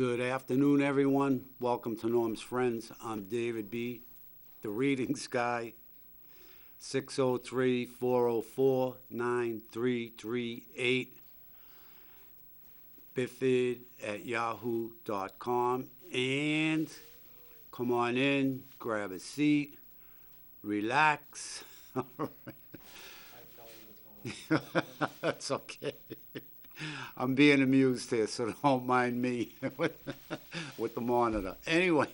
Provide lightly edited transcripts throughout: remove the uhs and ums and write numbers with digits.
Good afternoon, everyone. Welcome to Norm's Friends. I'm David B., the readings guy. 603-404-9338. biffid@yahoo.com. And come on in, grab a seat, relax. That's okay. I'm being amused here, so don't mind me with the monitor. Anyway,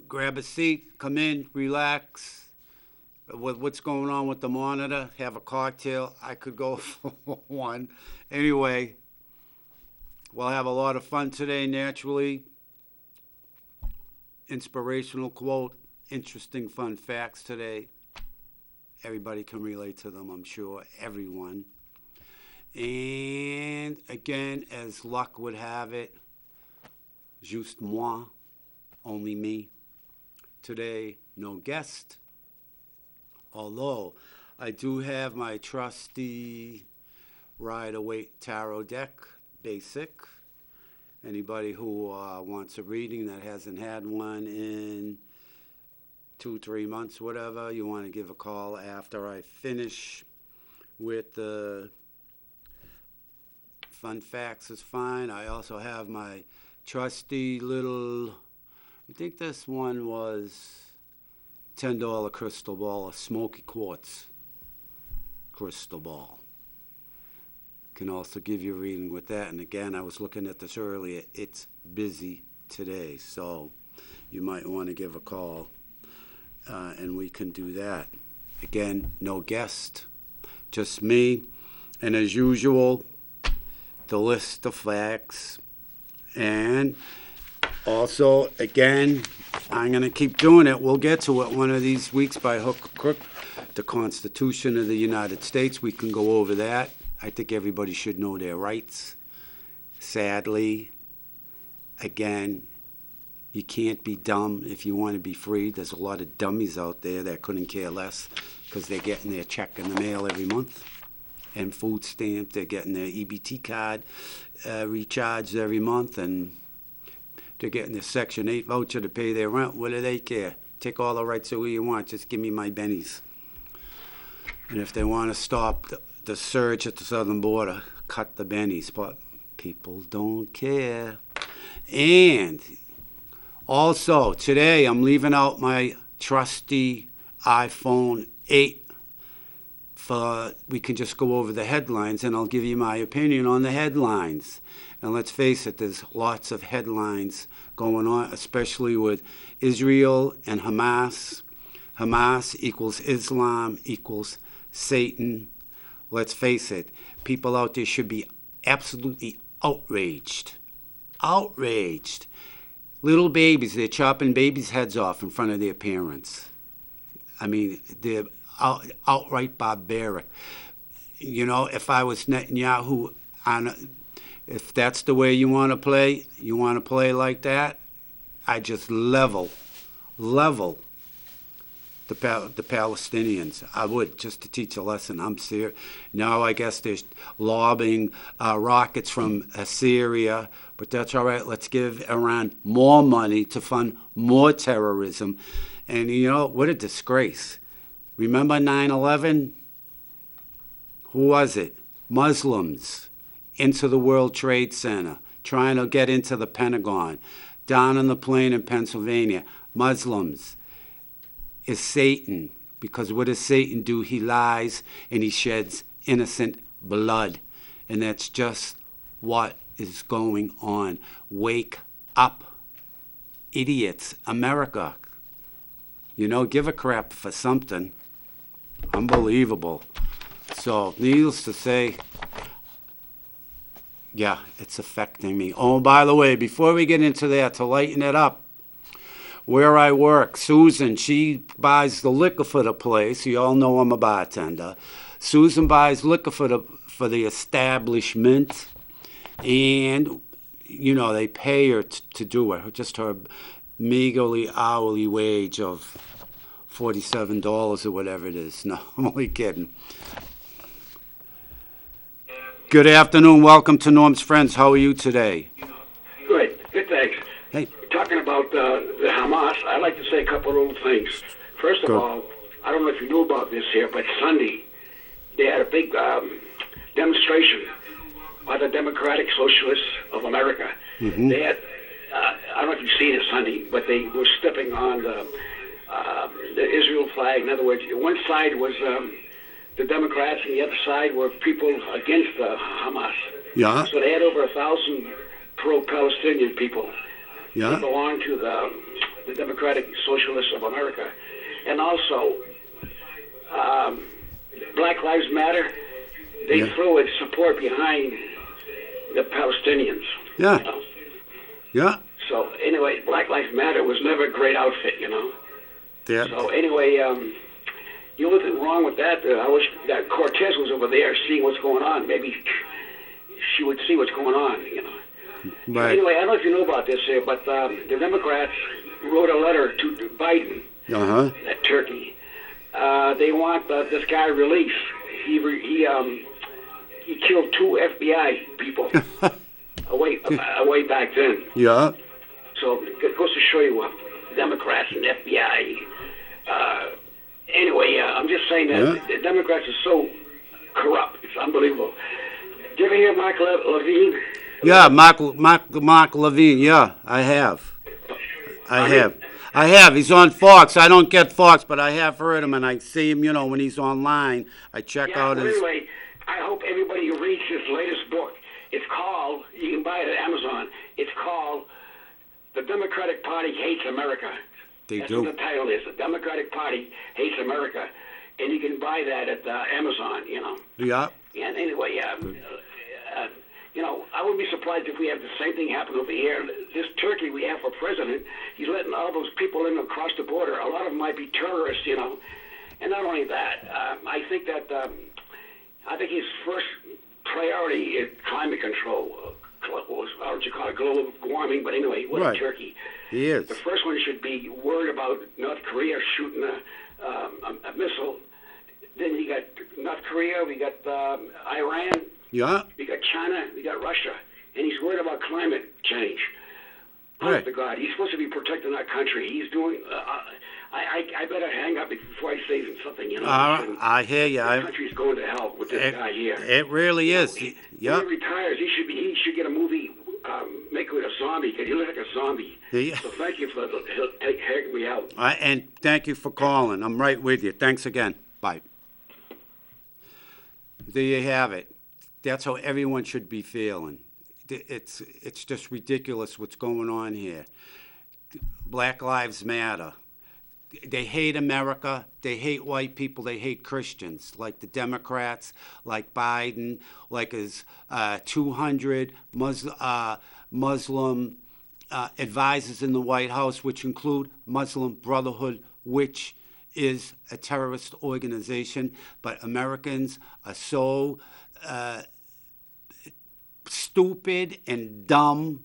grab a seat, come in, relax. What's going on with the monitor? Have a cocktail. I could go for one. Anyway, we'll have a lot of fun today, naturally. Inspirational quote, interesting fun facts today. Everybody can relate to them, I'm sure. Everyone. And again, as luck would have it, juste moi, only me. Today, no guest. Although I do have my trusty Rider-Waite Tarot deck, basic. Anybody who wants a reading that hasn't had one in 2-3 months, whatever, you want to give a call after I finish with the fun facts is fine. I also have my trusty little, I think this one was $10 crystal ball, a smoky quartz crystal ball. Can also give you a reading with that. And again, I was looking at this earlier. It's busy today, so you might want to give a call. And we can do that. Again, no guest, just me. And as usual, the list of facts. And also, again, I'm going to keep doing it. We'll get to it one of these weeks by hook or crook. The Constitution of the United States, we can go over that. I think everybody should know their rights. Sadly, again, you can't be dumb if you want to be free. There's a lot of dummies out there that couldn't care less because they're getting their check in the mail every month and food stamp. They're getting their EBT card recharged every month, and they're getting their Section 8 voucher to pay their rent. What do they care? Take all the rights away you want. Just give me my bennies. And if they want to stop the surge at the southern border, cut the bennies. But people don't care. And also, today I'm leaving out my trusty iPhone 8 we can just go over the headlines, and I'll give you my opinion on the headlines. And let's face it, there's lots of headlines going on, especially with Israel and Hamas. Hamas equals Islam equals Satan. Let's face it, people out there should be absolutely outraged. Outraged. Little babies, they're chopping babies' heads off in front of their parents. I mean, they're outright barbaric. You know, if I was Netanyahu, if that's the way you want to play like that, I just level the Palestinians. I would, just to teach a lesson. I'm serious. Now I guess they're lobbing rockets from Syria, but that's all right. Let's give Iran more money to fund more terrorism. And, you know, what a disgrace. Remember 9/11? Who was it? Muslims into the World Trade Center, trying to get into the Pentagon. Down on the plane in Pennsylvania, Muslims. Is Satan, because what does Satan do? He lies and he sheds innocent blood. And that's just what is going on. Wake up, idiots. America. You know, give a crap for something. Unbelievable. So, needless to say, yeah, it's affecting me. Oh, by the way, before we get into that, to lighten it up, where I work, Susan, she buys the liquor for the place. You all know I'm a bartender. Susan buys liquor for the establishment, and, you know, they pay her to do it. Just her meagerly hourly wage of $47 or whatever it is. No, I'm only kidding. Good afternoon. Welcome to Norm's Friends. How are you today? Good, thanks. Hey. Talking about the Hamas, I'd like to say a couple of little things. First of Good. all, I don't know if you knew about this here, but Sunday they had a big demonstration by the Democratic Socialists of America. Mm-hmm. They had, I don't know if you've seen it Sunday, but they were stepping on the Israel flag. In other words, one side was the Democrats, and the other side were people against Hamas. Yeah. So they had over 1,000 pro-Palestinian people. Yeah. They belong to the Democratic Socialists of America. And also, Black Lives Matter, they threw its support behind the Palestinians. Yeah. You know? Yeah. So anyway, Black Lives Matter was never a great outfit, you know. Yeah. So anyway, the only thing wrong with that, I wish that Cortez was over there seeing what's going on. Maybe she would see what's going on, you know. Right. Anyway, I don't know if you know about this here, but the Democrats wrote a letter to Biden, at Turkey. They want this guy released. He killed 2 FBI people way back then. Yeah. So it goes to show you what Democrats and FBI. Anyway, I'm just saying that the Democrats are so corrupt. It's unbelievable. Did you ever hear Mark Levine? Yeah, Mark Levine. Yeah, I have. I have. He's on Fox. I don't get Fox, but I have heard him, and I see him, when he's online. I check out his... Anyway, I hope everybody reads his latest book. It's called, you can buy it at Amazon, it's called The Democratic Party Hates America. That's what the title is. The Democratic Party Hates America. And you can buy that at Amazon, Yeah. And anyway, I wouldn't be surprised if we have the same thing happen over here. This Turkey we have for president, he's letting all those people in across the border. A lot of them might be terrorists, And not only that, I think his first priority is climate control. How would you call it? Global warming. But anyway, what a Turkey. He is. The first one should be worried about North Korea shooting a missile. Then you got North Korea, we got Iran. Yeah. We got China, we got Russia, and he's worried about climate change. Honest to God, he's supposed to be protecting our country. He's doing. I better hang up before I say something. I hear you. The country's going to hell with this guy here. It really is. When he retires, he should get a movie. Make it a zombie, because he looks like a zombie. Yeah. So thank you for taking me out. And thank you for calling. I'm right with you. Thanks again. Bye. There you have it. That's how everyone should be feeling. It's just ridiculous what's going on here. Black Lives Matter. They hate America. They hate white people. They hate Christians, like the Democrats, like Biden, like his 200 Muslim advisors in the White House, which include Muslim Brotherhood, which is a terrorist organization. But Americans are so stupid and dumb.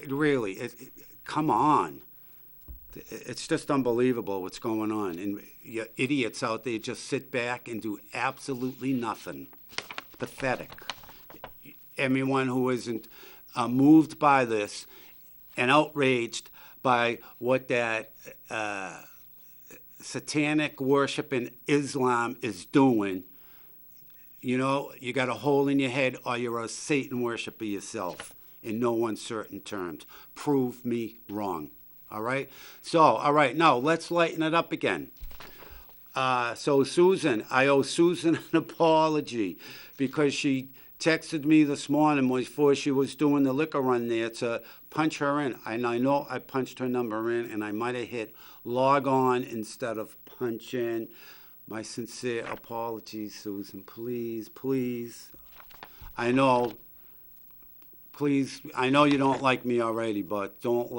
Really, come on. It's just unbelievable what's going on. And you idiots out there just sit back and do absolutely nothing. Pathetic. Everyone who isn't moved by this and outraged by what that satanic worship in Islam is doing, you got a hole in your head, or you're a Satan worshiper yourself, in no uncertain terms. Prove me wrong. All right? So, all right, now let's lighten it up again. So Susan, I owe Susan an apology because she texted me this morning before she was doing the liquor run there to punch her in. And I know I punched her number in, and I might have hit log on instead of punch in. My sincere apologies, Susan. Please, please. I know you don't like me already, but don't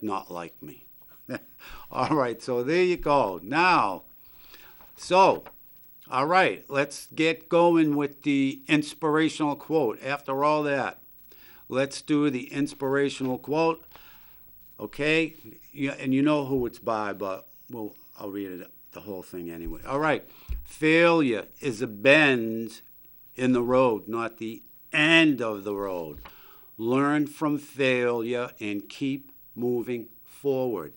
not like me. All right, so there you go. Now, all right, let's get going with the inspirational quote. After all that, let's do the inspirational quote. Okay? And you know who it's by, but I'll read it, the whole thing anyway. All right. Failure is a bend in the road, not the end of the road. Learn from failure and keep moving forward.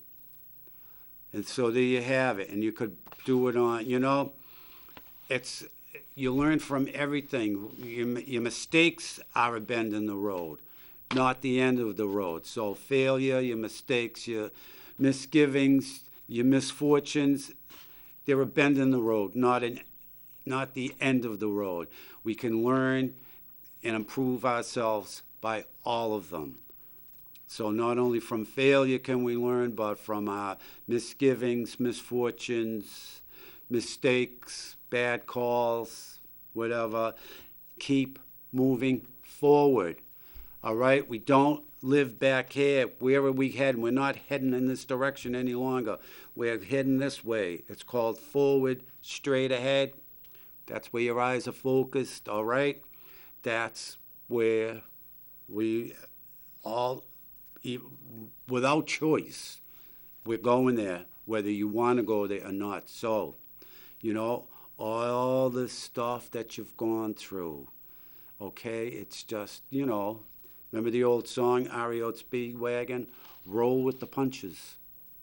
And so there you have it. And you could do it on, it's, you learn from everything. Your mistakes are a bend in the road, not the end of the road. So failure, your mistakes, your misgivings, your misfortunes, they're a bend in the road, not the end of the road. We can learn and improve ourselves by all of them. So not only from failure can we learn, but from our misgivings, misfortunes, mistakes, bad calls, whatever. Keep moving forward. All right? We don't live back here. Where are we heading? We're not heading in this direction any longer. We're heading this way. It's called forward, straight ahead. That's where your eyes are focused, all right? That's where we all, without choice, we're going there, whether you want to go there or not. So, all the stuff that you've gone through, okay? It's just, remember the old song, REO Speedwagon? Roll with the punches.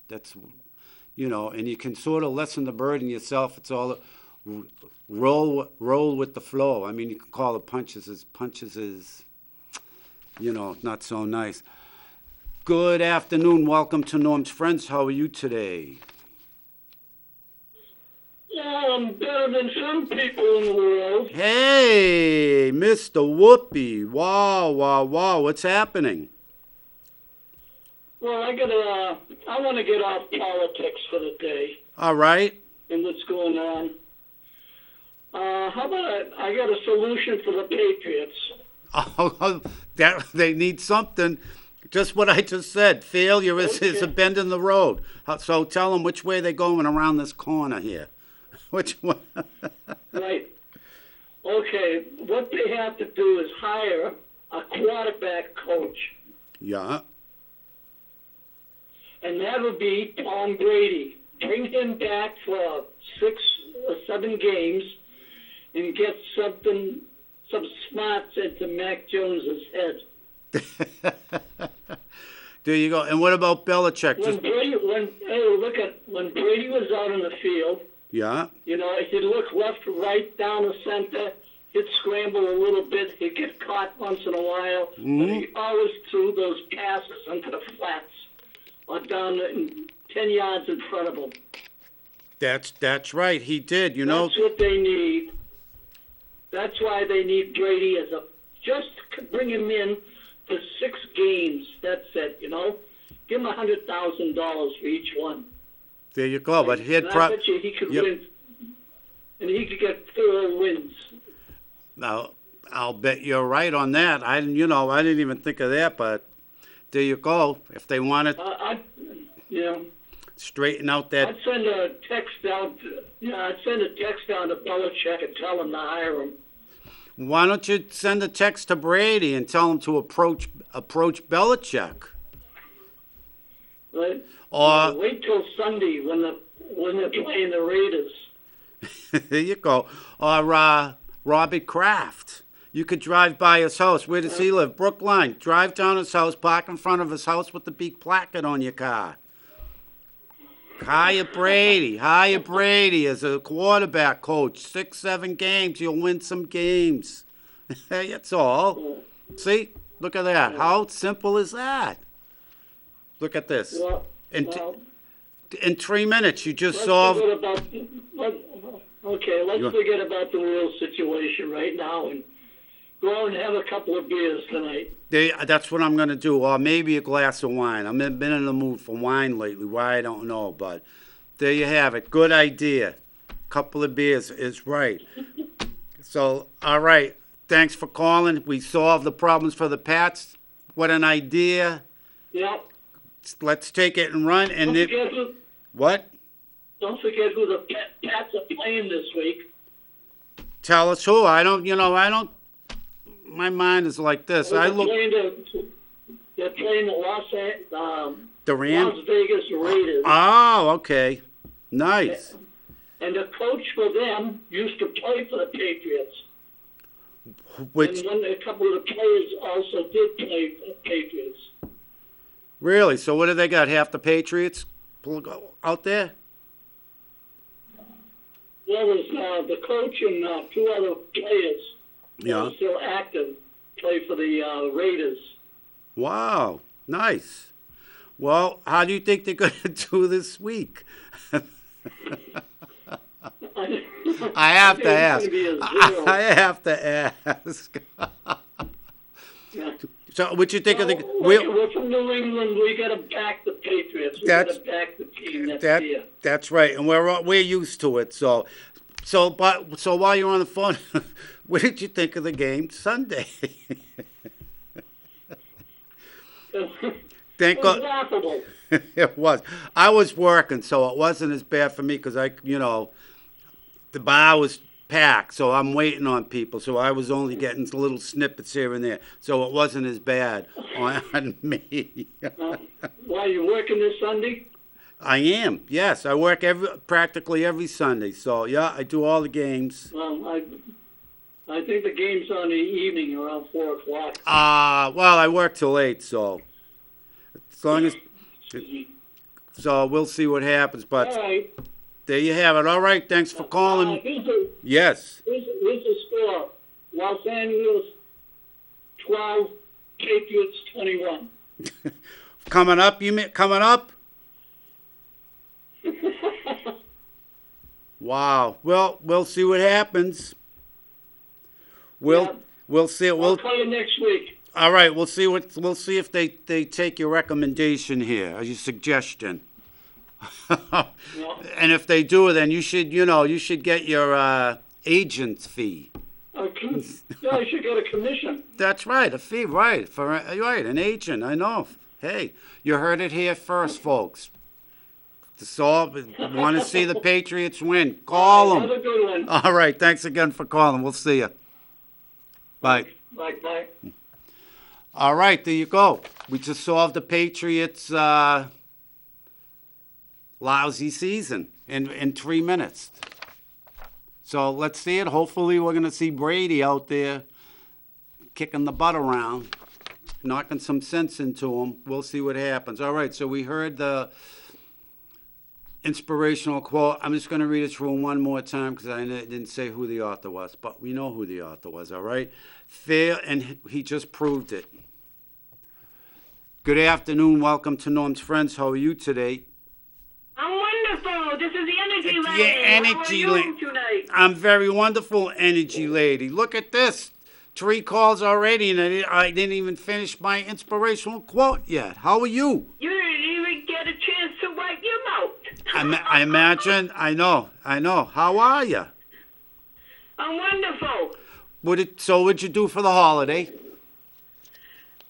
That's, and you can sort of lessen the burden yourself. It's all roll with the flow. I mean, you can call it punches is, not so nice. Good afternoon. Welcome to Norm's Friends. How are you today? Yeah, I'm better than some people in the world. Hey, Mr. Whoopi. Wow. What's happening? Well, I want to get off politics for the day All right. and what's going on. How about I got a solution for the Patriots? Oh, that they need something. Just what I just said. Failure is a bend in the road. So tell them which way they're going around this corner here. Which one? Right. Okay, what they have to do is hire a quarterback coach, Yeah. and that would be Tom Brady. Bring him back for 6 or 7 games and get some smarts into Mac Jones's head. There you go. And what about Belichick? When Brady was out in the field, Yeah. he'd look left, right, down the center. He'd scramble a little bit. He'd get caught once in a while. Mm-hmm. But he always threw those passes into the flats or down 10 yards in front of him. That's right. He did. That's what they need. That's why they need Brady just bring him in for 6 games. That's it. Give him $100,000 for each one. There you go. But I bet you he could win, and he could get 4 wins. Now, I'll bet you're right on that. I didn't even think of that, but there you go. If they want to straighten out that. I'd send a text out. I'd send a text out to Belichick and tell him to hire him. Why don't you send a text to Brady and tell him to approach Belichick? Right? Or wait till Sunday when they're playing the Raiders. there you go. Or Robert Kraft. You could drive by his house. Where does he live? Brookline. Drive down his house, park in front of his house with the big placard on your car. Hire Brady as a quarterback coach. 6, 7 games, you'll win some games. That's all. See? Look at that. How simple is that? Look at this. Well, In 3 minutes, you just let's solved. forget about the real situation right now and go and have a couple of beers tonight. That's what I'm going to do, or maybe a glass of wine. I've been in the mood for wine lately. Why, I don't know, but there you have it. Good idea. Couple of beers is right. So, all right. Thanks for calling. We solved the problems for the Pats. What an idea. Yep. Let's take it and run. And what? Don't forget who the Pats are playing this week. Tell us who. I don't. My mind is like this. They're playing the Las Vegas Raiders. Oh, okay. Nice. And the coach for them used to play for the Patriots. Which, And a couple of the players also did play for Patriots. really? So what do they got? Half the Patriots out there? Well, there's the coach and two other players that Yeah. are still active play for the Raiders. Wow, nice. Well, how do you think they're going to do this week? I have to ask. I have to ask. Yeah. So, what you think of the? We're from New England. We got to back the Patriots. We got to back the team next year. That's right, and we're used to it. So while you're on the phone, what did you think of the game Sunday? Thank It was God. laughable. It was. I was working, so it wasn't as bad for me because the bar was packed, so I'm waiting on people. So I was only getting little snippets here and there, so it wasn't as bad on me. Why, you working this Sunday? I am. Yes, I work practically every Sunday. So yeah, I do all the games. Well, I think the game's on the evening around 4 o'clock. Well, I work till 8, so as long as. So we'll see what happens, All but right. there you have it. All right, thanks for calling. Yes. Here's the score. Los Angeles 12, Patriots 21. Coming up, you mean coming up? Wow. Well, we'll see what happens. Yeah. We'll see. I'll call you next week. All right. We'll see if they take your recommendation here, or your suggestion. Yeah. And if they do, then you should get your agent's fee. I should get a commission. That's right, a fee, right? Right, an agent. I know. Hey, you heard it here first, folks. Want to see the Patriots win? Call them. Have a good one. All right, thanks again for calling. We'll see you. Bye. Bye. All right, there you go. We just solved the Patriots' lousy season in 3 minutes. So let's see it. Hopefully we're going to see Brady out there kicking the butt around, knocking some sense into him. We'll see what happens. All right, so we heard the inspirational quote. I'm just going to read it through one more time because I didn't say who the author was, but we know who the author was, all right? And he just proved it. Good afternoon. Welcome to Norm's Friends. How are you today? I'm wonderful. This is the energy lady. Yeah, energy How are lady. you tonight? I'm very wonderful, energy lady. Look at this. 3 calls already, and I didn't even finish my inspirational quote yet. How are you? You didn't even get a chance to wipe your mouth. I imagine. I know. How are you? I'm wonderful. What'd you do for the holiday?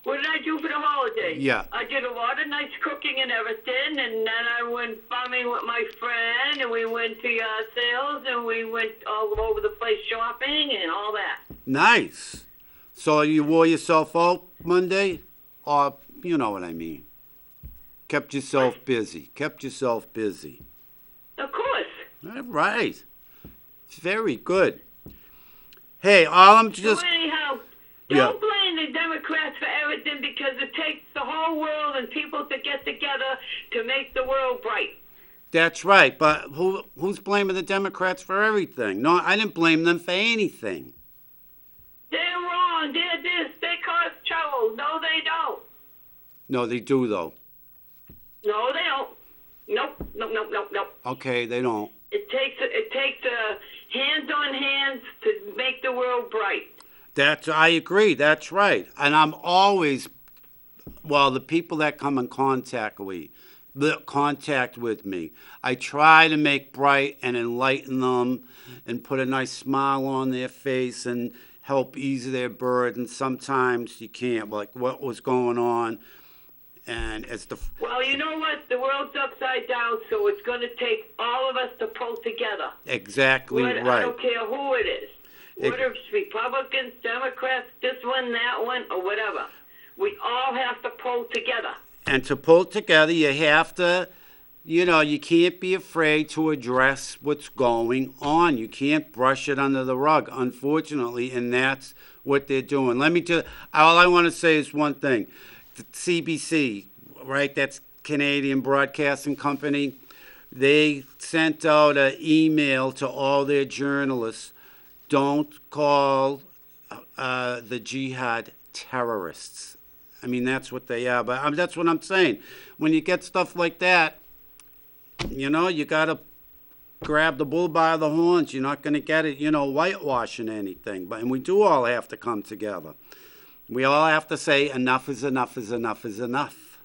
What did I do for the holiday? Yeah. I did a lot of nice cooking and everything, and then I went bumming with my friend, and we went to yard sales, and we went all over the place shopping and all that. Nice. So you wore yourself out Monday? Or, you know what I mean. Kept yourself busy. Of course. All right. Very good. Hey, all I'm just... So anyhow, Yeah. don't blame the Democrats for everything because it takes the whole world and people to get together to make the world bright. That's right, but who's blaming the Democrats for everything? No, I didn't blame them for anything. They're wrong. They're this. They cause trouble. No, they don't. No, they do, though. No, they don't. Nope. Okay, they don't. It takes hands on hands to make the world bright. I agree, that's right. And I'm always, the people that come in contact with me, I try to make bright and enlighten them and put a nice smile on their face and help ease their burden. Sometimes you can't, like what was going on. And Well, you know what? The world's upside down, so it's going to take all of us to pull together. Exactly I right. don't care who it is. Whether it's Republicans, Democrats, this one, that one, or whatever. We all have to pull together. And to pull together, you have to you can't be afraid to address what's going on. You can't brush it under the rug, unfortunately, and that's what they're doing. All I want to say is one thing. The CBC, right, that's Canadian Broadcasting Company, they sent out an email to all their journalists, don't call the jihad terrorists. I mean, that's what they are. But that's what I'm saying. When you get stuff like that, you got to grab the bull by the horns. You're not going to get it, whitewashing anything. And we do all have to come together. We all have to say enough is enough is enough is enough.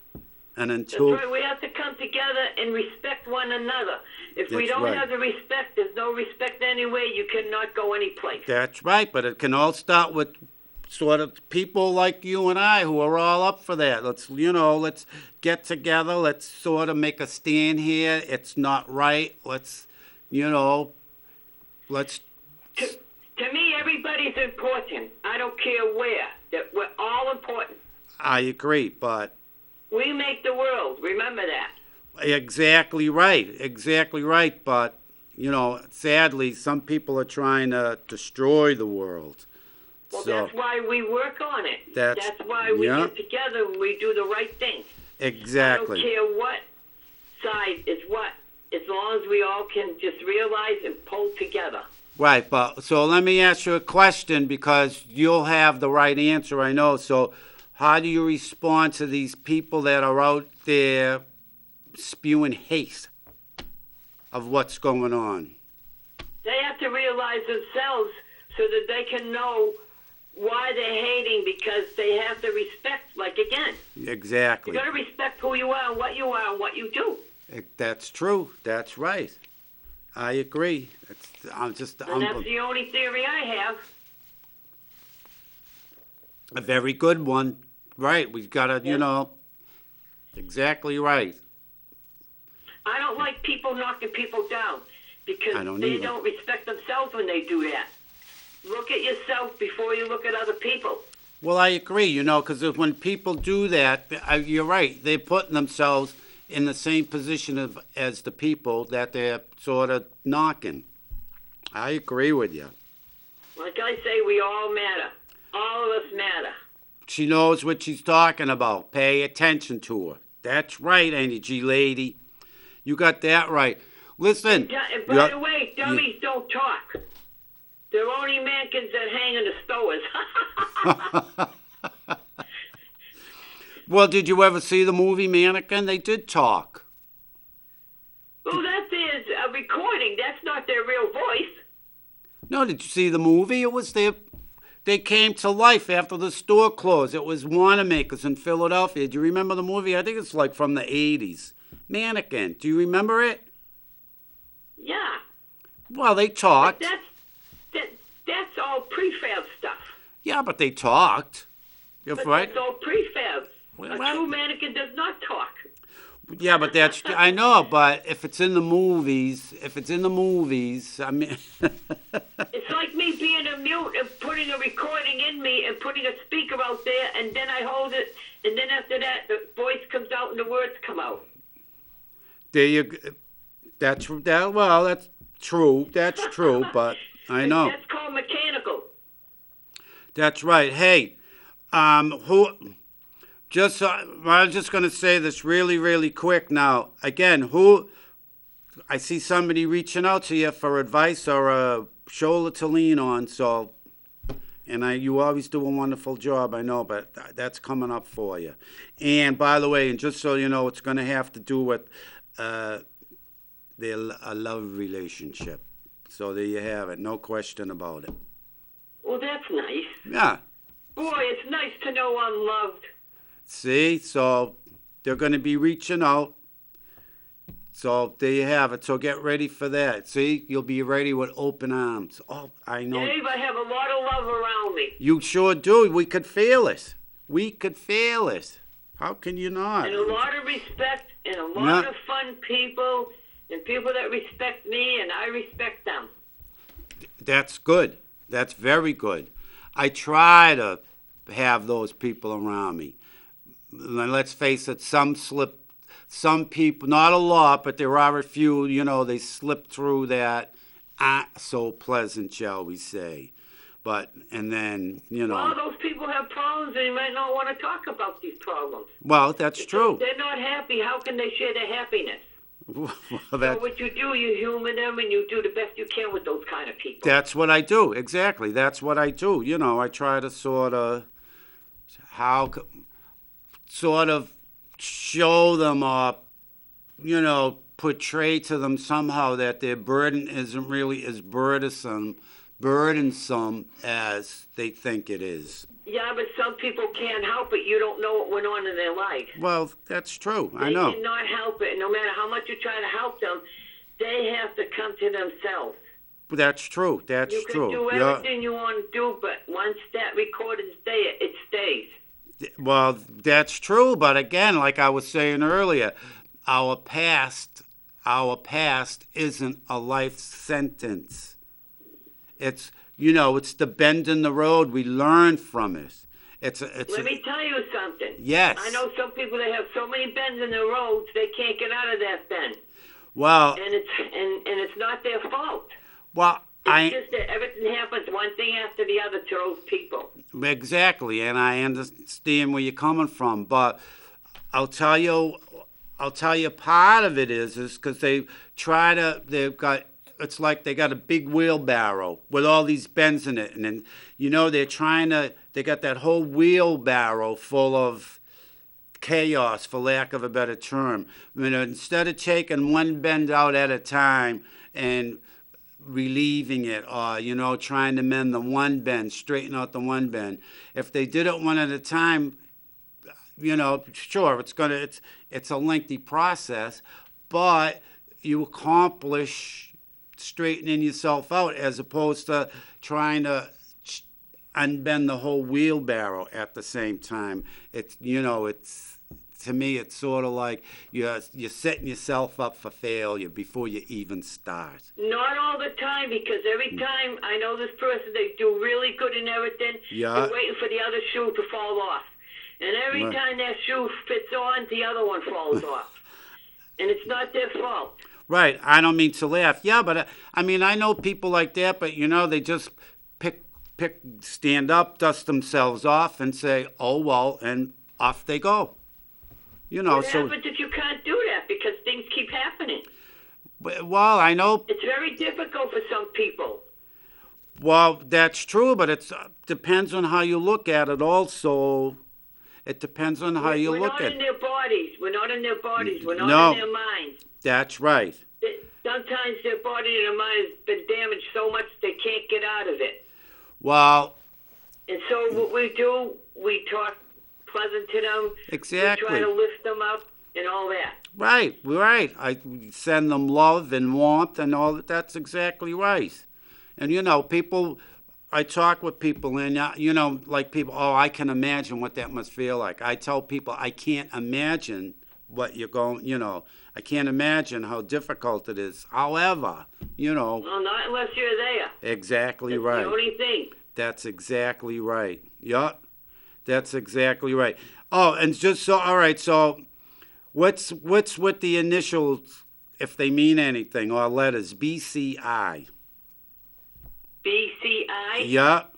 And until... That's right. We have to come together and respect one another. If we don't have the respect, there's no respect anyway. You cannot go any place. That's right. But it can all start with sort of people like you and I who are all up for that. Let's get together. Let's sort of make a stand here. It's not right. Let's. To me, everybody's important. I don't care where. That we're all important. I agree, but we make the world. Remember that. Exactly right. But sadly, some people are trying to destroy the world. Well, that's why we work on it. That's why we get together and we do the right thing. Exactly. I don't care what side is what, as long as we all can just realize and pull together. Right, but so let me ask you a question because you'll have the right answer, I know. So how do you respond to these people that are out there spewing hate of what's going on? They have to realize themselves so that they can know why they're hating, because they have to respect, again. Exactly. You got to respect who you are and what you do. That's true. That's right. I agree. That's the only theory I have. A very good one. Right. We've got to, exactly right. I don't like people knocking people down because they don't respect themselves when they do that. Look at yourself before you look at other people. Well, I agree, because when people do that, you're right. They're putting themselves in the same position as the people that they're sort of knocking. I agree with you. Like I say, we all matter. All of us matter. She knows what she's talking about. Pay attention to her. That's right, Energy Lady. You got that right. Listen. And by the way, dummies don't talk. They're only mannequins that hang in the stores. Well, did you ever see the movie Mannequin? They did talk. Well, that is a recording. That's not their real voice. No, did you see the movie? It was they came to life after the store closed. It was Wanamaker's in Philadelphia. Do you remember the movie? I think it's from the 80s. Mannequin. Do you remember it? Yeah. Well, they talked. That's all prefab stuff. Yeah, but they talked. But right. That's all prefab. Well, a true mannequin does not talk. Yeah, but I know, but if it's in the movies, I mean... It's like me being a mute and putting a recording in me and putting a speaker out there, and then I hold it, and then after that, the voice comes out and the words come out. That's true, but I know. That's called mechanical. That's right. Hey, I was just going to say this really, really quick now. Again, I see somebody reaching out to you for advice or a shoulder to lean on, you always do a wonderful job, I know, but that's coming up for you. And by the way, and just so you know, it's going to have to do with a love relationship. So there you have it. No question about it. Well, that's nice. Yeah. Boy, it's nice to know I'm loved. See? So they're going to be reaching out. So there you have it. So get ready for that. See? You'll be ready with open arms. Oh, I know. Dave, I have a lot of love around me. You sure do. We could feel it. How can you not? And a lot of respect and a lot of fun people and people that respect me and I respect them. That's good. That's very good. I try to have those people around me. Let's face it, some slip some people, not a lot, but there are a few, they slip through that aren't so pleasant, shall we say. But, and then, Well, those people have problems, and you might not want to talk about these problems. well, that's If true. they're not happy, how can they share their happiness? Well, So what you do, you humor them, and you do the best you can with those kind of people. that's what I do, exactly. That's what I do. I try to sort of, sort of show them or, portray to them somehow that their burden isn't really as burdensome as they think it is. Yeah, but some people can't help it. You don't know what went on in their life. Well, that's true. I They know. cannot help it. No matter how much you try to help them, they have to come to themselves. That's true. That's You can true. do Yeah. everything you want to do, but once that recording's there, it stays. Well, that's true, but again, like I was saying earlier, our past isn't a life sentence. It's it's the bend in the road. We learn from it. Let me tell you something. Yes. I know some people that have so many bends in their roads they can't get out of that bend, Well, and it's not their fault. well, It's just that everything happens one thing after the other to those people. exactly, and I understand where you're coming from, but I'll tell you, part of it is because it's like they got a big wheelbarrow with all these bends in it, and then they got that whole wheelbarrow full of chaos, for lack of a better term. Instead of taking one bend out at a time and relieving it, or trying to mend the one bend, straighten out the one bend, if they did it one at a time, sure, it's a lengthy process, but you accomplish straightening yourself out as opposed to trying to unbend the whole wheelbarrow at the same time. To me, it's sort of like you're setting yourself up for failure before you even start. Not all the time, because every time I know this person, they do really good and everything. Yeah. They're waiting for the other shoe to fall off. And every Right. time that shoe fits on, the other one falls off. And it's not their fault. Right. I don't mean to laugh. Yeah, but I know people like that, but they just stand up, dust themselves off, and say, "Oh well," and off they go. What So happens if you can't do that? Because things keep happening. well, I know. It's very difficult for some people. Well, that's true, but it depends on how you look at it. Also, it depends on how you We're look not at in it. their bodies. We're not in their bodies. We're not No. in their minds. That's right. Sometimes their body and their mind has been damaged so much they can't get out of it. Well, And so what we do, we talk pleasant to them. Exactly. We try to lift them up and all that. right. I send them love and warmth and all that. That's exactly right. And people, I talk with people, and like people. Oh, I can imagine what that must feel like. I tell people I can't imagine what you're going. I can't imagine how difficult it is. However, Well, not unless you're there. exactly That's right. the only thing. That's exactly right. Yup. That's exactly right. Oh, and just so, all right, so what's with the initials, if they mean anything, or letters? BCI. BCI? Yup.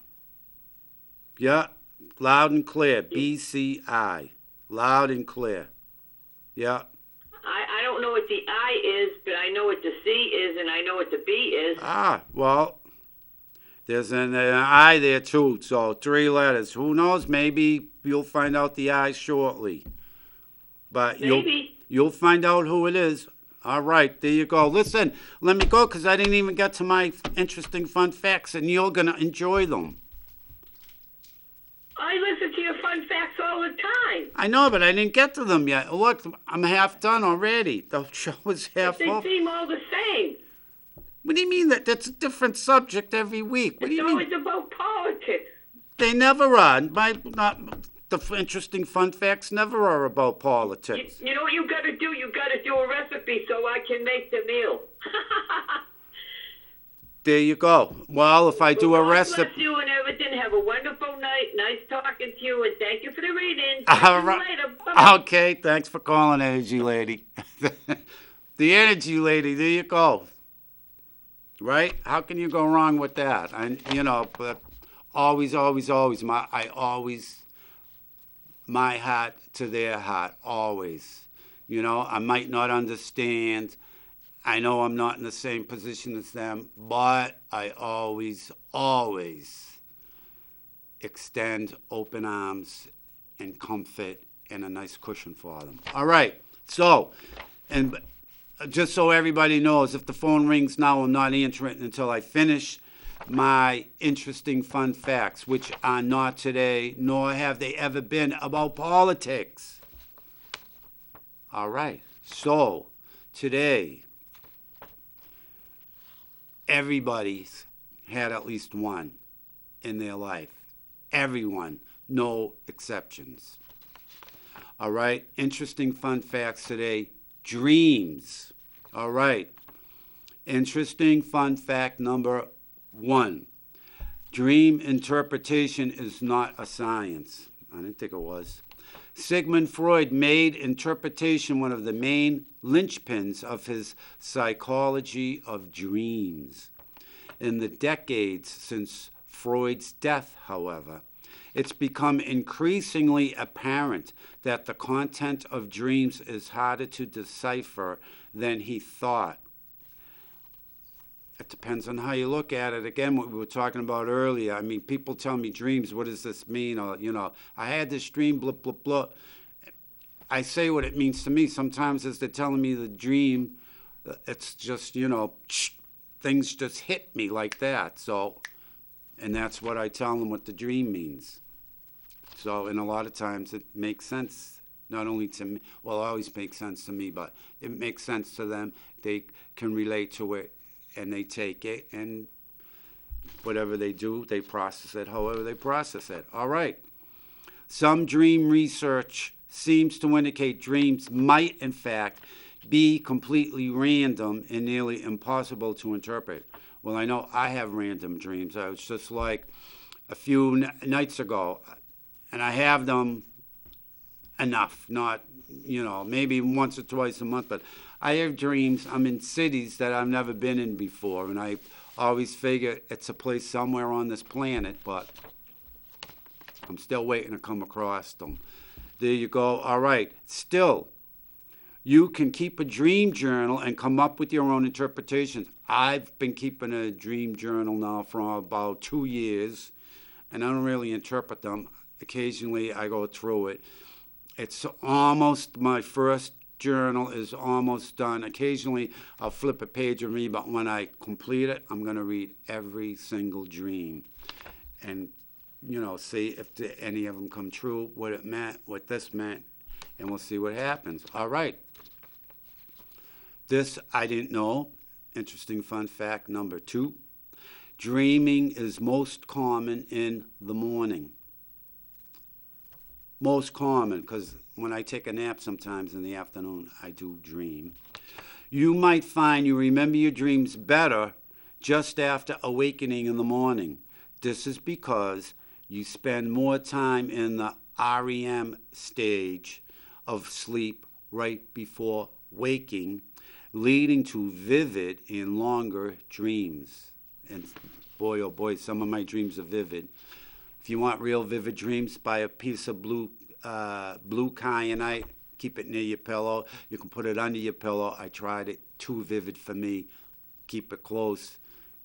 Yup. Loud and clear. BCI. Loud and clear. Yup. I don't know what the I is, but I know what the C is, and I know what the B is. Ah, well, there's an I there too, so 3 letters. Who knows? Maybe you'll find out the I shortly. But Maybe. you'll find out who it is. All right, there you go. Listen, let me go because I didn't even get to my interesting fun facts, and you're going to enjoy them. I listen to your fun facts all the time. I know, but I didn't get to them yet. Look, I'm half done already. The show is half They over. seem all the same. What do you mean that? That's a different subject every week. What do It's you always mean? about politics. They never are. The interesting fun facts never are about politics. You know what you got to do? You got to do a recipe so I can make the meal. There you go. Well, if I do a God bless recipe. you and everything. Have a wonderful night. Nice talking to you, and thank you for the reading. All Talk to you right. later. Bye. Okay, thanks for calling, Energy Lady. The Energy Lady, there you go. Right? How can you go wrong with that? And but always, always, always, my heart to their heart, always. I might not understand. I know I'm not in the same position as them, but I always, always extend open arms and comfort and a nice cushion for them. All right. So, and just so everybody knows, if the phone rings now, I'm not answering it until I finish my interesting fun facts, which are not today, nor have they ever been about politics. All right. So, today, everybody's had at least one in their life. Everyone, no exceptions. All right, interesting fun facts today. Dreams. All right. Interesting fun fact number 1. Dream interpretation is not a science. I didn't think it was. Sigmund Freud made interpretation one of the main linchpins of his psychology of dreams. In the decades since Freud's death, however, it's become increasingly apparent that the content of dreams is harder to decipher than he thought. It depends on how you look at it. Again, what we were talking about earlier. I mean, people tell me dreams, what does this mean? Or, I had this dream, blah, blah, blah. I say what it means to me. Sometimes as they're telling me the dream, it's just, things just hit me like that. So, and that's what I tell them what the dream means. So, and a lot of times it makes sense, not only to me, well, it always makes sense to me, but it makes sense to them. They can relate to it, and they take it, and whatever they do, they process it however they process it. All right. Some dream research seems to indicate dreams might, in fact, be completely random and nearly impossible to interpret. Well, I know I have random dreams. I was just like a few nights ago, and I have them enough, not, maybe once or twice a month, but I have dreams. I'm in cities that I've never been in before, and I always figure it's a place somewhere on this planet, but I'm still waiting to come across them. There you go. All right. Still, you can keep a dream journal and come up with your own interpretations. I've been keeping a dream journal now for about 2 years, and I don't really interpret them. Occasionally, I go through it. It's almost, my first journal is almost done. Occasionally, I'll flip a page and read, but when I complete it, I'm going to read every single dream and, see if any of them come true, what it meant, what this meant, and we'll see what happens. All right. This I didn't know. Interesting fun fact number 2. Dreaming is most common in the morning. Most common, because when I take a nap sometimes in the afternoon, I do dream. You might find you remember your dreams better just after awakening in the morning. This is because you spend more time in the REM stage of sleep right before waking, leading to vivid and longer dreams. And boy, oh boy, some of my dreams are vivid. If you want real vivid dreams, buy a piece of blue kyanite, keep it near your pillow. You can put it under your pillow. I tried it, too vivid for me. Keep it close.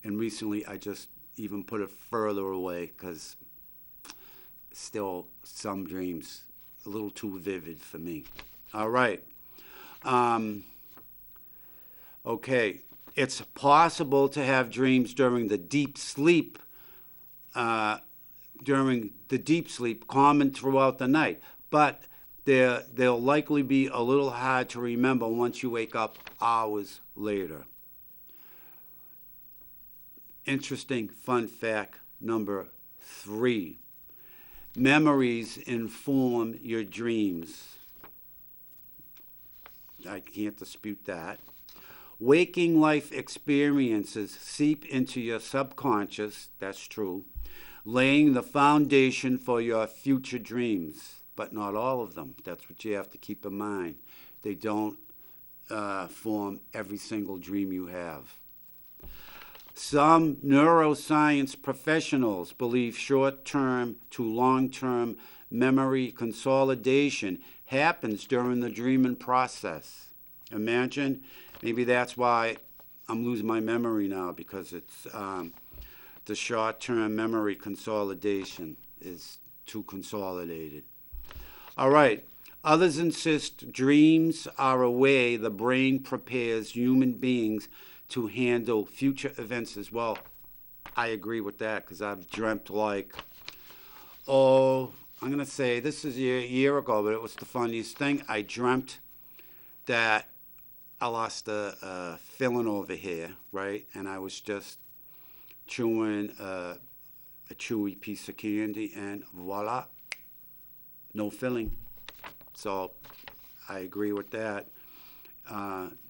And recently I just even put it further away because still some dreams a little too vivid for me. All right. Okay. It's possible to have dreams during the deep sleep, common throughout the night, but they'll likely be a little hard to remember once you wake up hours later. Interesting fun fact number 3. Memories inform your dreams. I can't dispute that. Waking life experiences seep into your subconscious, that's true, laying the foundation for your future dreams. but not all of them. That's what you have to keep in mind. They don't form every single dream you have. Some neuroscience professionals believe short-term to long-term memory consolidation happens during the dreaming process. Imagine, maybe that's why I'm losing my memory now, because it's the short-term memory consolidation is too consolidated. All right. Others insist dreams are a way the brain prepares human beings to handle future events as well. I agree with that, because I've dreamt like, I'm going to say this is a year ago, but it was the funniest thing. I dreamt that I lost a filling over here, right? And I was just chewing a chewy piece of candy, and voila, no filling. So I agree with that.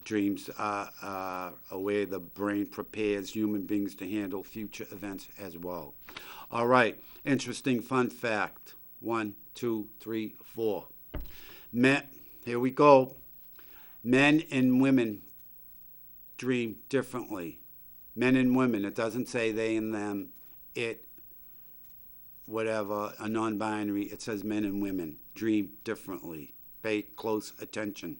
Dreams are a way the brain prepares human beings to handle future events as well. All right, interesting fun fact. 1, 2, 3, 4. Here we go. Men and women dream differently. Men and women. It doesn't say they and them, it, whatever, a non-binary. It says men and women dream differently. Pay close attention.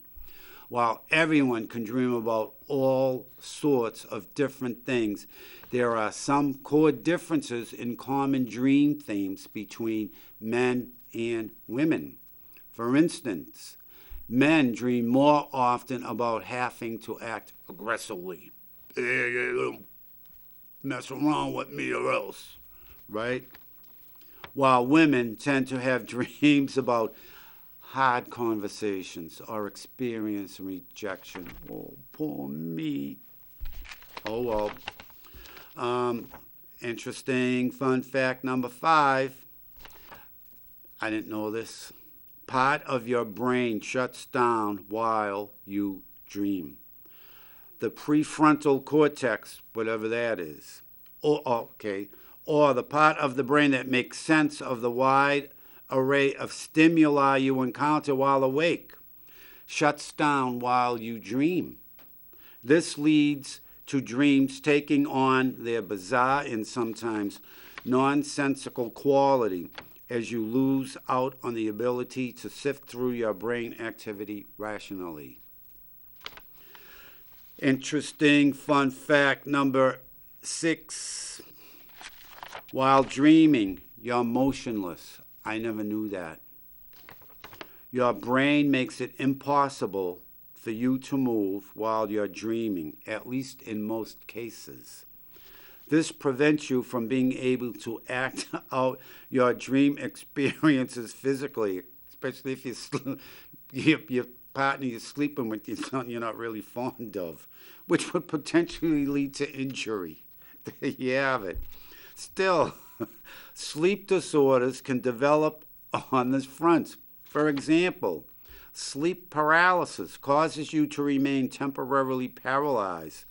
While everyone can dream about all sorts of different things, there are some core differences in common dream themes between men and women. For instance, men dream more often about having to act aggressively. Don't mess around with me or else, right? While women tend to have dreams about hard conversations or experience rejection. Oh, poor me. Oh, well. Interesting fun fact number 5. I didn't know this. Part of your brain shuts down while you dream. The prefrontal cortex, whatever that is, or the part of the brain that makes sense of the wide array of stimuli you encounter while awake, shuts down while you dream. This leads to dreams taking on their bizarre and sometimes nonsensical quality as you lose out on the ability to sift through your brain activity rationally. Interesting fun fact number 6. While dreaming, you're motionless. I never knew that. Your brain makes it impossible for you to move while you're dreaming, at least in most cases. This prevents you from being able to act out your dream experiences physically, especially if your partner you're sleeping with is something you're not really fond of, which would potentially lead to injury. There you have it. Still, sleep disorders can develop on this front. For example, sleep paralysis causes you to remain temporarily paralyzed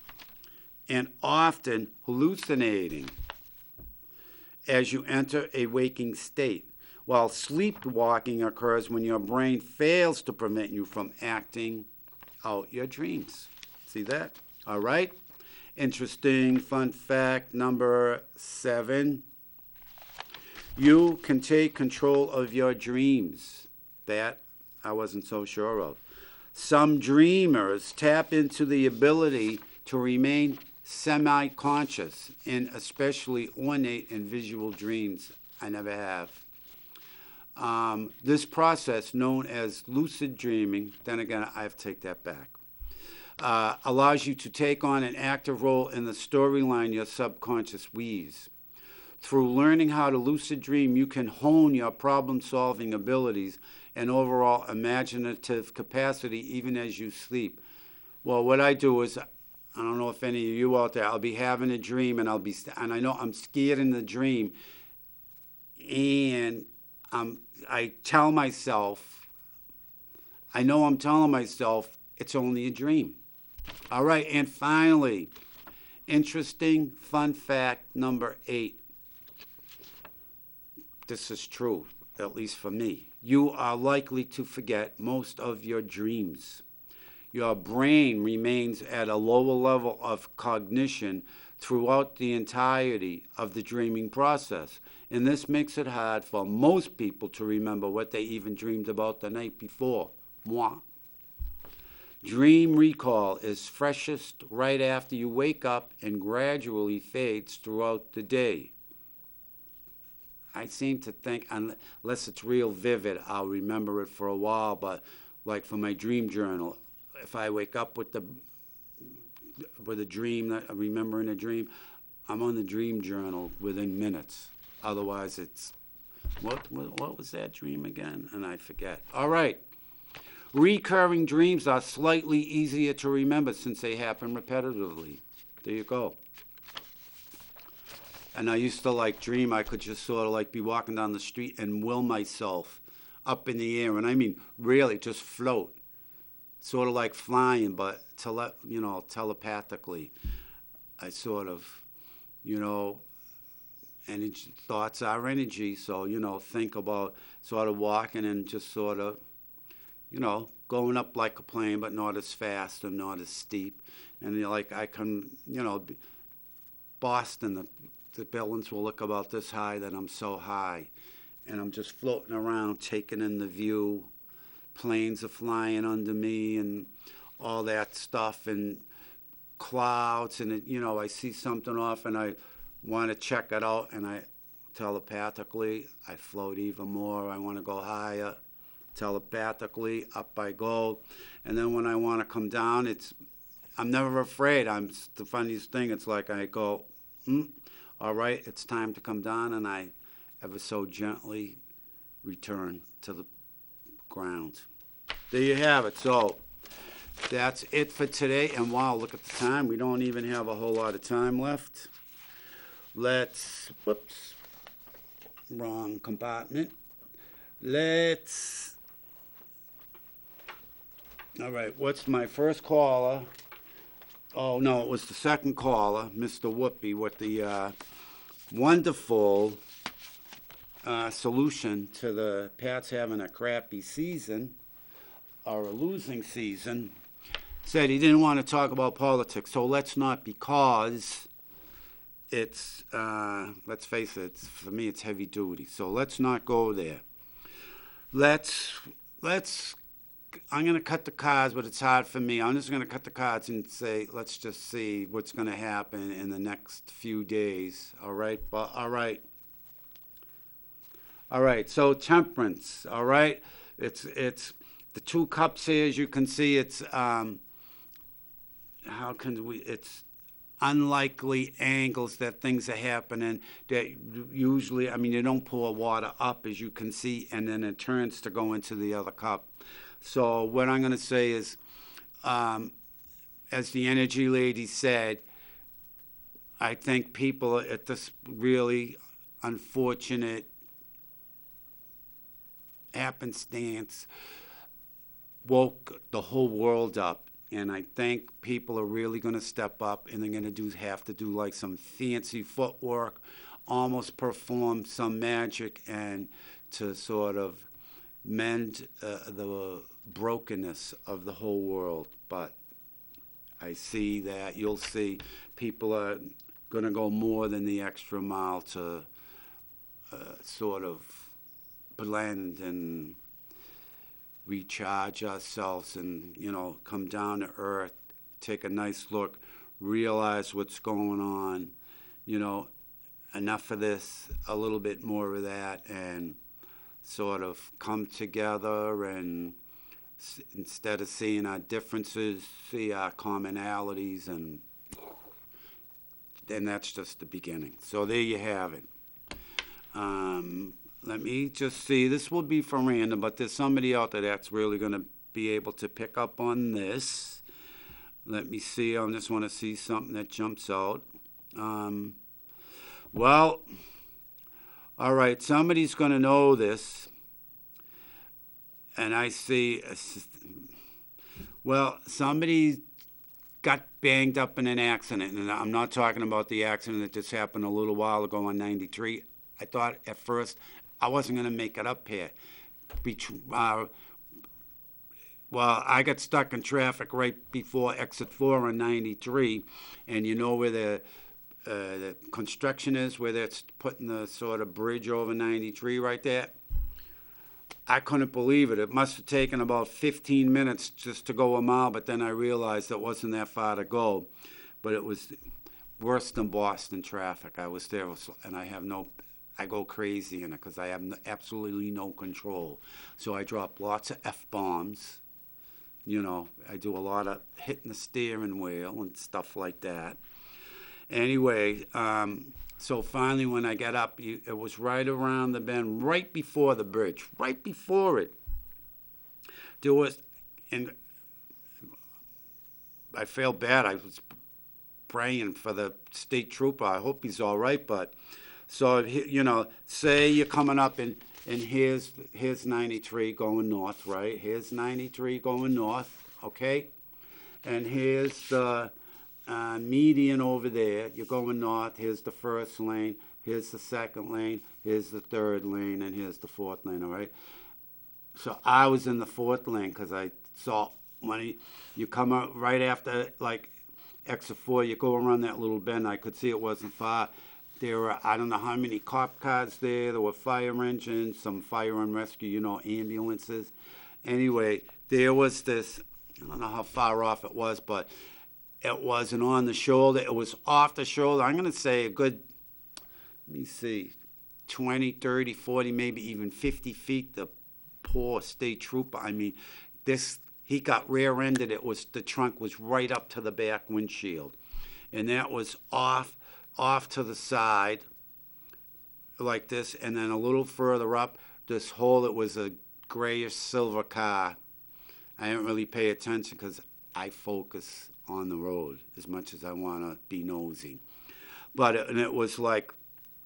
and often hallucinating as you enter a waking state, while sleepwalking occurs when your brain fails to prevent you from acting out your dreams. See that? All right. Interesting fun fact number 7. You can take control of your dreams. That I wasn't so sure of. Some dreamers tap into the ability to remain semi-conscious in especially ornate and visual dreams. I never have. This process, known as lucid dreaming, then again, I have to take that back, allows you to take on an active role in the storyline your subconscious weaves. Through learning how to lucid dream, you can hone your problem-solving abilities and overall imaginative capacity even as you sleep. Well, what I do is, I don't know if any of you out there, I'll be having a dream and I know I'm scared in the dream, and I tell myself, I know I'm telling myself it's only a dream. All right, and finally, interesting fun fact number 8. This is true, at least for me. you are likely to forget most of your dreams. Your brain remains at a lower level of cognition throughout the entirety of the dreaming process. And this makes it hard for most people to remember what they even dreamed about the night before. Moi. Dream recall is freshest right after you wake up and gradually fades throughout the day. I seem to think, unless it's real vivid, I'll remember it for a while, but like for my dream journal, if I wake up with a dream, that I remember in a dream, I'm on the dream journal within minutes. Otherwise, it's, what was that dream again? And I forget. All right. Recurring dreams are slightly easier to remember since they happen repetitively. There you go. And I used to dream I could just sort of be walking down the street and will myself up in the air. And I mean, really just float. Sort of like flying, but telepathically. I sort of, energy, thoughts are energy. So, think about sort of walking and just sort of, going up like a plane, but not as fast and not as steep. And I can, Boston, the buildings will look about this high, that I'm so high. And I'm just floating around, taking in the view. Planes are flying under me and all that stuff, and clouds, and I see something off and I want to check it out, and I telepathically, I float even more. I want to go higher. Telepathically, up I go. And then when I want to come down, I'm never afraid. The funniest thing, it's like I go, all right, it's time to come down, and I ever so gently return to the ground. There you have it. So that's it for today. And wow, look at the time. We don't even have a whole lot of time left. Wrong compartment. All right, what's my first caller? Oh, no, it was the second caller, Mr. Whoopi, with the wonderful solution to the Pats having a crappy season or a losing season. Said he didn't want to talk about politics, so let's not, because it's, let's face it, for me it's heavy duty, so let's not go there. I'm going to cut the cards, but it's hard for me. I'm just going to cut the cards and say, let's just see what's going to happen in the next few days. All right? All right. So temperance. All right? It's the two cups here, as you can see. It's it's unlikely angles that things are happening that usually, you don't pour water up, as you can see, and then it turns to go into the other cup. So what I'm going to say is, as the energy lady said, I think people at this really unfortunate happenstance woke the whole world up. And I think people are really going to step up, and they're going to have to do some fancy footwork, almost perform some magic, and to sort of mend the brokenness of the whole world. But I see that you'll see people are going to go more than the extra mile to sort of blend and recharge ourselves and, come down to earth, take a nice look, realize what's going on, enough of this, a little bit more of that, and sort of come together, and instead of seeing our differences, see our commonalities, and then that's just the beginning. So there you have it. Let me just see. This will be for random, but there's somebody out there that's really going to be able to pick up on this. Let me see. I just want to see something that jumps out. Well, all right. Somebody's going to know this. And I see, somebody got banged up in an accident. And I'm not talking about the accident that just happened a little while ago on 93. I thought at first I wasn't going to make it up here. Well, I got stuck in traffic right before exit 4 on 93, and you know where the construction is, where they're putting the sort of bridge over 93 right there? I couldn't believe it. It must have taken about 15 minutes just to go a mile, but then I realized it wasn't that far to go. But it was worse than Boston traffic. I was there, and I go crazy in it because I have absolutely no control. So I drop lots of F-bombs. You know, I do a lot of hitting the steering wheel and stuff like that. Anyway, so finally when I got up, it was right around the bend, right before the bridge, right before it. There was, and I felt bad. I was praying for the state trooper. I hope he's all right, but so, you know, say you're coming up and here's 93 going north, right? Here's 93 going north, okay? And here's the median over there. You're going north. Here's the first lane. Here's the second lane. Here's the third lane. And here's the fourth lane, all right? So I was in the fourth lane because I saw when you come out right after, like, exit 4, you go around that little bend. I could see it wasn't far. There were, I don't know how many cop cars there. There were fire engines, some fire and rescue, you know, ambulances. Anyway, there was this, I don't know how far off it was, but it wasn't on the shoulder. It was off the shoulder. I'm going to say a good, let me see, 20, 30, 40, maybe even 50 feet. The poor state trooper. I mean, he got rear-ended. The trunk was right up to the back windshield. And that was off to the side like this, and then a little further up, this hole, it was a grayish silver car. I didn't really pay attention because I focus on the road as much as I want to be nosy. But it was like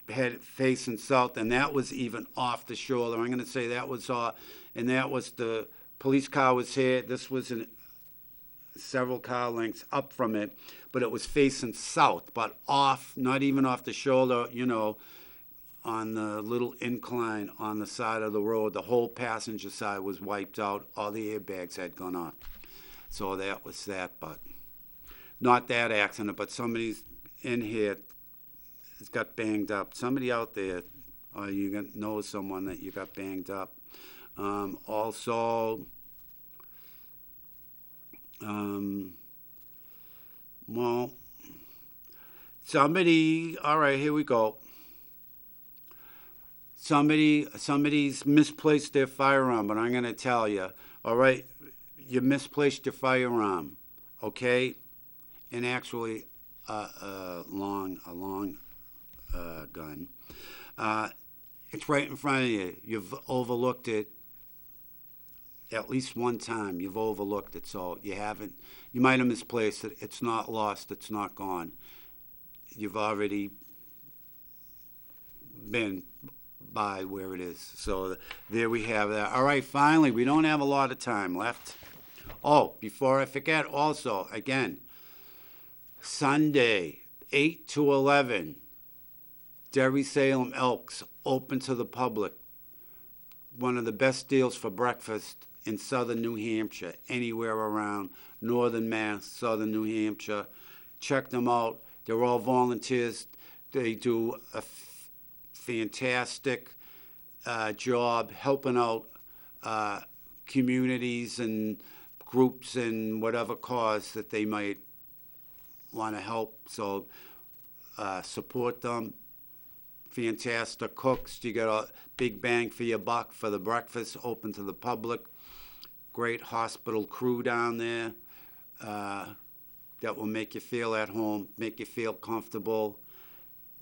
head facing south, and that was even off the shoulder. I'm going to say that was off, and that was the police car was here. This was several car lengths up from it, but it was facing south, but off, not even off the shoulder, you know, on the little incline on the side of the road. The whole passenger side was wiped out. All the airbags had gone off. So that was that, but not that accident, but somebody's in here has got banged up. Somebody out there, or you know someone that you got banged up. Well, somebody, all right, here we go. Somebody's misplaced their firearm, but I'm going to tell you, all right, you misplaced your firearm, okay? And actually, a long gun. It's right in front of you. You've overlooked it at least one time. You've overlooked it, so you might have misplaced it. It's not lost. It's not gone. You've already been by where it is. So there we have that. All right, finally, we don't have a lot of time left. Oh, before I forget, also, again, Sunday, 8 to 11, Derry Salem Elks, open to the public. One of the best deals for breakfast in southern New Hampshire, anywhere around northern Mass, southern New Hampshire. Check them out. They're all volunteers. They do a fantastic job helping out communities and groups and whatever cause that they might want to help. So support them. Fantastic cooks. You get a big bang for your buck for the breakfast, open to the public. Great hospital crew down there that will make you feel at home, make you feel comfortable.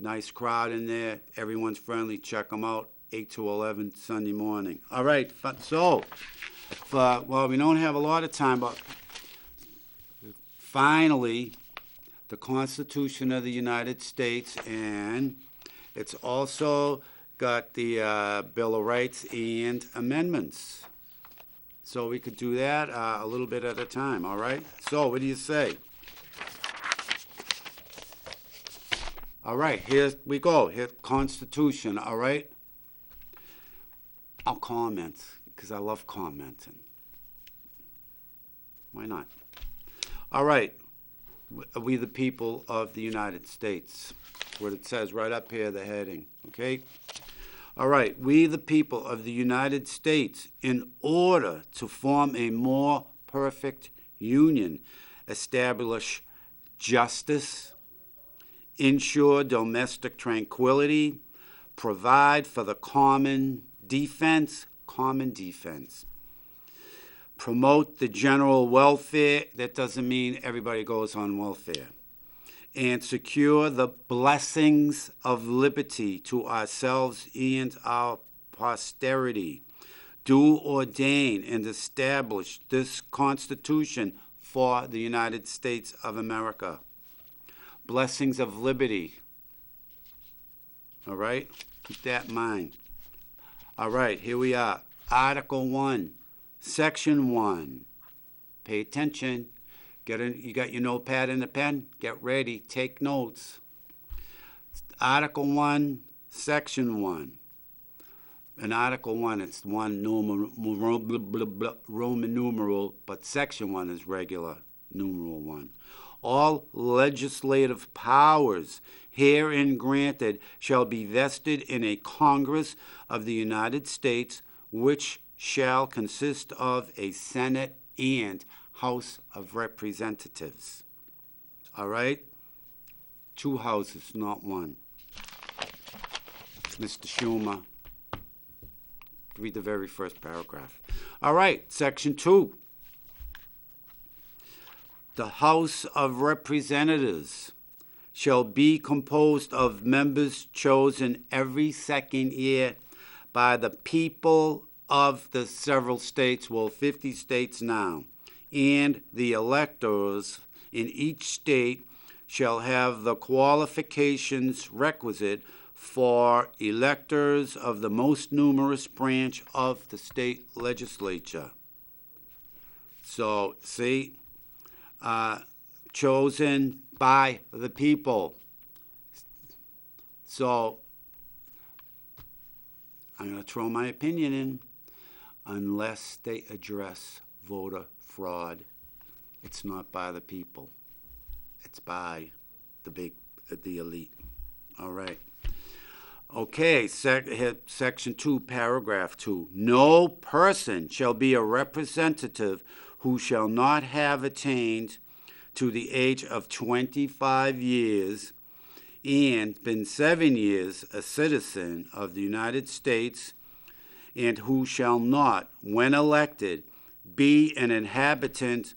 Nice crowd in there. Everyone's friendly. Check them out. 8 to 11 Sunday morning. All right. So, well, we don't have a lot of time, but finally, the Constitution of the United States, and it's also got the Bill of Rights and amendments. So we could do that a little bit at a time, all right? So what do you say? All right, here we go. Here, Constitution, all right? I'll comment. because I love commenting. Why not? All right. We the people of the United States. What it says right up here, the heading, okay? All right. We the people of the United States, in order to form a more perfect union, establish justice, ensure domestic tranquility, provide for the common defense, promote the general welfare, that doesn't mean everybody goes on welfare, and secure the blessings of liberty to ourselves and our posterity. Do ordain and establish this Constitution for the United States of America. Blessings of liberty. All right? Keep that in mind. All right, here we are. Article 1, Section 1. Pay attention. You got your notepad and a pen? Get ready. Take notes. Article 1, Section 1. In Article 1, it's one Roman numeral, but Section 1 is regular numeral 1. All legislative powers herein granted shall be vested in a Congress of the United States, which shall consist of a Senate and House of Representatives. All right? 2 houses, not 1. Mr. Schumer. Read the very first paragraph. All right, Section 2. The House of Representatives shall be composed of members chosen every second year by the people of the several states, 50 states now, and the electors in each state shall have the qualifications requisite for electors of the most numerous branch of the state legislature. So, see, chosen by the people. So, I'm going to throw my opinion in. Unless they address voter fraud, it's not by the people. It's by the elite. All right. Okay, Section 2, Paragraph 2. No person shall be a representative who shall not have attained to the age of 25 years and been 7 years a citizen of the United States, and who shall not, when elected, be an inhabitant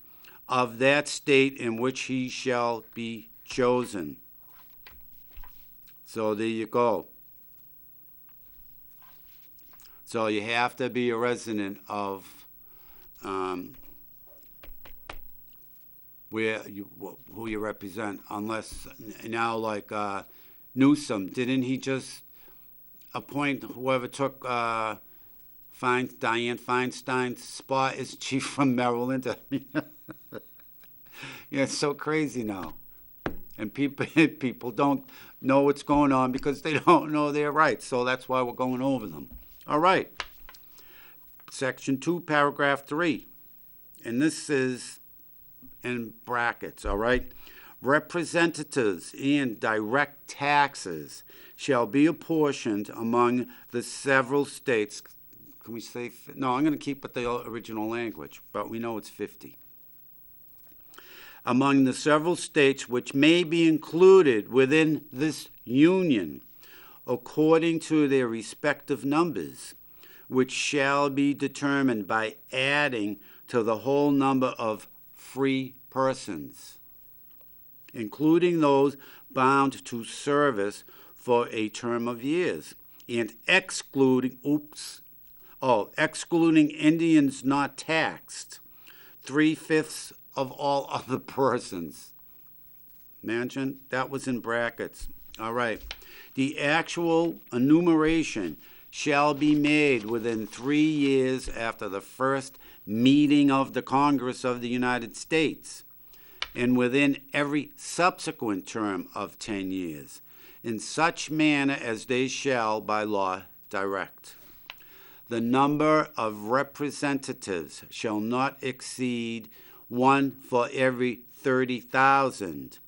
of that state in which he shall be chosen. So there you go. So you have to be a resident of who you represent, unless now, like Newsom, didn't he just appoint whoever took Dianne Feinstein's spot as chief from Maryland? Yeah, it's so crazy now. And people don't know what's going on because they don't know their rights. So that's why we're going over them. All right. Section 2, Paragraph 3. And this is in brackets, all right? Representatives and direct taxes shall be apportioned among the several states. Can we say, no, I'm going to keep with the original language, but we know it's 50. Among the several states which may be included within this union, according to their respective numbers, which shall be determined by adding to the whole number of free persons, including those bound to service for a term of years, and excluding Indians not taxed, 3/5 of all other persons. Imagine, that was in brackets. All right. The actual enumeration shall be made within 3 years after the first meeting of the Congress of the United States, and within every subsequent term of 10 years, in such manner as they shall by law direct. The number of representatives shall not exceed 1 for every 30,000,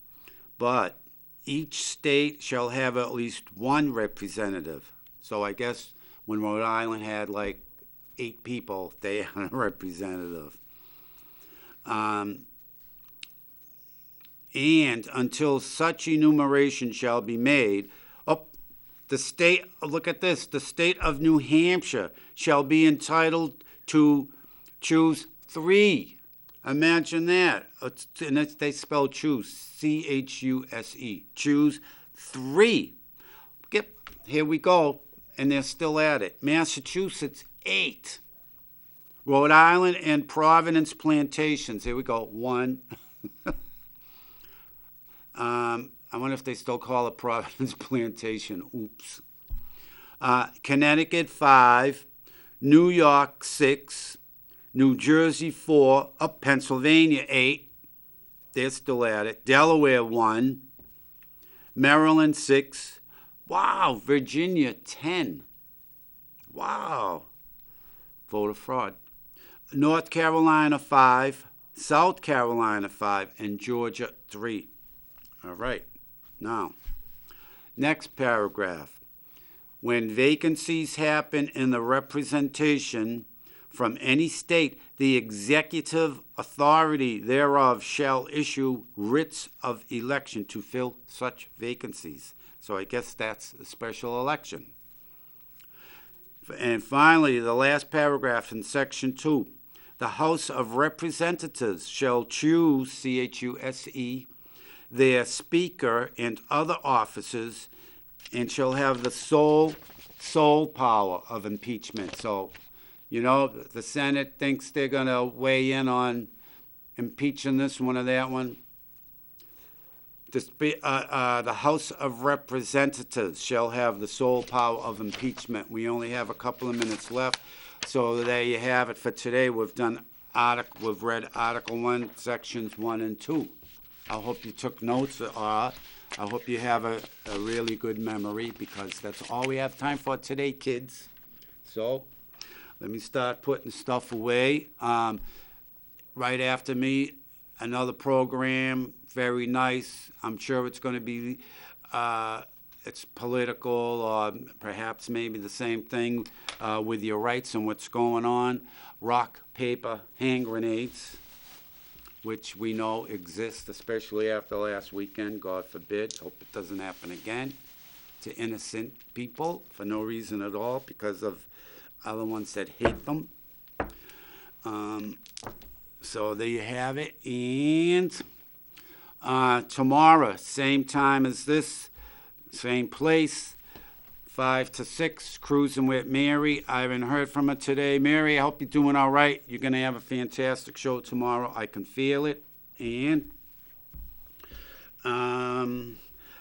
but each state shall have at least 1 representative. So I guess when Rhode Island had like 8 people, they had a representative. And until such enumeration shall be made, look at this, the state of New Hampshire shall be entitled to choose 3. Imagine that. And they spell choose, C-H-U-S-E, choose 3. Here we go, and they're still at it. Massachusetts, 8. Rhode Island and Providence plantations, here we go, 1. I wonder if they still call it Providence Plantation. Oops. Connecticut, 5. New York, 6. New Jersey, 4. Pennsylvania, 8. They're still at it. Delaware, 1. Maryland, 6. Wow. Virginia, 10. Wow. Voter fraud. North Carolina, 5. South Carolina, 5. And Georgia, 3. All right. Now, next paragraph. When vacancies happen in the representation from any state, the executive authority thereof shall issue writs of election to fill such vacancies. So I guess that's a special election. And finally, the last paragraph in section 2. The House of Representatives shall choose, C-H-U-S-E, their speaker and other officers, and shall have the sole power of impeachment. So, you know, the Senate thinks they're going to weigh in on impeaching this one or that one. The House of Representatives shall have the sole power of impeachment. We only have a couple of minutes left, so there you have it for today. We've read Article 1, Sections 1 and 2. I hope you took notes, or I hope you have a really good memory, because that's all we have time for today, kids. So let me start putting stuff away. Right after me, another program, very nice. I'm sure it's going to be, it's political, or perhaps maybe the same thing with your rights and what's going on. Rock, paper, hand grenades, which we know exist, especially after last weekend. God forbid. Hope it doesn't happen again to innocent people for no reason at all, because of other ones that hate them. So there you have it. And tomorrow, same time as this, same place, 5 to 6, cruising with Mary. I haven't heard from her today. Mary, I hope you're doing all right. You're going to have a fantastic show tomorrow. I can feel it. And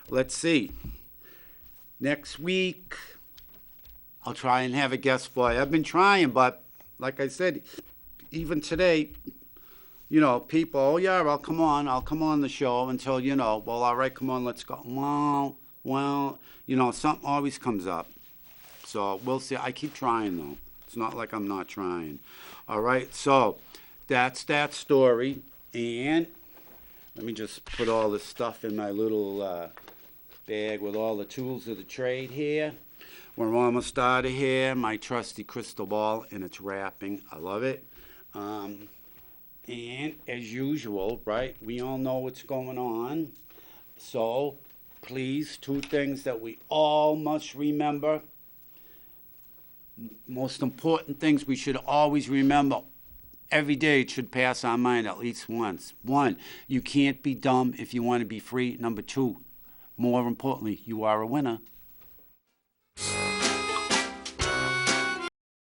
let's see. Next week, I'll try and have a guest for you. I've been trying, but like I said, even today, you know, people, oh yeah, I'll come on the show until, you know, well, all right, come on, let's go. Well, you know, something always comes up. So we'll see. I keep trying, though. It's not like I'm not trying. All right, so that's that story. And let me just put all this stuff in my little bag with all the tools of the trade here. We're almost out of here. My trusty crystal ball, and it's wrapping. I love it. And as usual, right, we all know what's going on. So please, 2 things that we all must remember. Most important things we should always remember. Every day it should pass our mind at least once. 1, you can't be dumb if you want to be free. Number 2, more importantly, you are a winner.